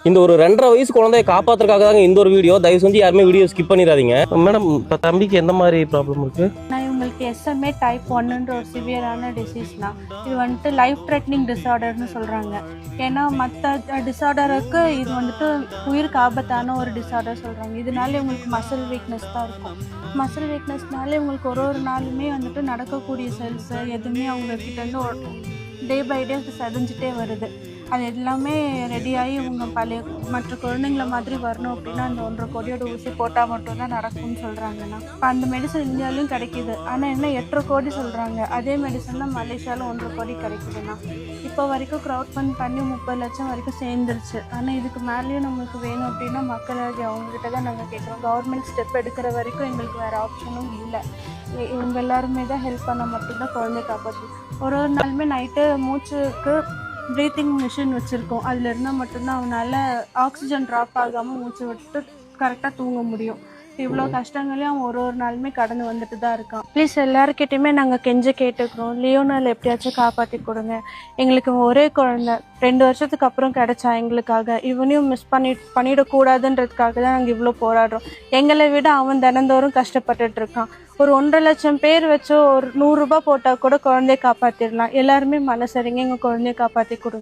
இந்த ஒரு 2.5 வயசு குழந்தைய காப்பாத்துறதுக்காக தாங்க இந்த ஒரு வீடியோ. தயவு செஞ்சு யாருமே வீடியோ ஸ்கிப் பண்ணிடாதீங்க. மேடம் இப்போ தம்பிக்கு எந்த மாதிரி ப்ராப்ளம் இருக்கு? இவங்களுக்கு SMA டைப் 1ன்ற ஒரு சிவியரான டிசீஸ்னா இது வந்துட்டு லைஃப் த்ரெட்னிங் டிஸார்டர்னு சொல்கிறாங்க. ஏன்னா மற்ற டிஸார்டருக்கு இது வந்துட்டு உயிருக்கு ஆபத்தான ஒரு டிஸார்டர் சொல்கிறாங்க. இதனால இவங்களுக்கு மசில் வீக்னஸ் தான் இருக்கும். மசில் வீக்னஸ்னால இவங்களுக்கு ஒரு நாளுமே வந்துட்டு நடக்கக்கூடிய செல்ஸு எதுவுமே அவங்கக்கிட்டேருந்து டே பை டே செதஞ்சிட்டே வருது. அது எல்லாமே ரெடியாகி இவங்க பழைய மற்ற குழந்தைங்கள மாதிரி வரணும் அப்படின்னா அந்த 1.5 கோடியோட ஊசி போட்டால் மட்டும்தான் நடக்கும்னு சொல்கிறாங்கண்ணா. இப்போ அந்த மெடிசன் இந்தியாவிலையும் கிடைக்கிது. ஆனால் என்ன 8.5 கோடி சொல்கிறாங்க. அதே மெடிசன் தான் மலேசியாவில் 1.5 கோடி கிடைக்குதுண்ணா. இப்போ வரைக்கும் க்ரௌட் ஃபண்ட் பண்ணி 30 லட்சம் வரைக்கும் சேர்ந்துருச்சு. ஆனால் இதுக்கு மேலேயும் நம்மளுக்கு வேணும் அப்படின்னா மக்களாகி அவங்ககிட்ட தான் நாங்கள் கேட்குறோம். கவர்மெண்ட் ஸ்டெப் எடுக்கிற வரைக்கும் எங்களுக்கு வேறு ஆப்ஷனும் இல்லை. இவங்க எல்லாருமே தான் ஹெல்ப் பண்ண மட்டும்தான் குழந்தை காப்பாற்று. ஒரு நாளுமே நைட்டு மூச்சுக்கு ப்ரீத்திங் மிஷின் வச்சுருக்கோம். அதில் இருந்தால் மட்டும்தான் அவனால் ஆக்சிஜன் ட்ராப் ஆகாமல் மூச்சு விட்டு கரெக்டாக தூங்க முடியும். இவ்வளோ கஷ்டங்களையும் அவன் ஒரு நாளுமே கடந்து வந்துட்டு தான் இருக்கான். ப்ளீஸ் எல்லாருக்கிட்டையுமே நாங்கள் கெஞ்ச கேட்டுக்கிறோம். லியோனால் எப்படியாச்சும் காப்பாற்றி கொடுங்க. எங்களுக்கு ஒரே குழந்தை 2 வருஷத்துக்கு அப்புறம் கிடைச்சா எங்களுக்காக. இவனையும் பண்ணிடக்கூடாதுன்றதுக்காக தான் நாங்கள் இவ்வளோ போராடுறோம். எங்களை விட அவன் தினந்தோறும் கஷ்டப்பட்டுட்டு இருக்கான். ஒரு 1.5 லட்சம் பேர் வச்சு ஒரு 100 ரூபாய் போட்டால் கூட குழந்தைய காப்பாற்றிடலாம். எல்லாருமே மனசரிங்க எங்கள் குழந்தைய காப்பாற்றி கொடுங்க.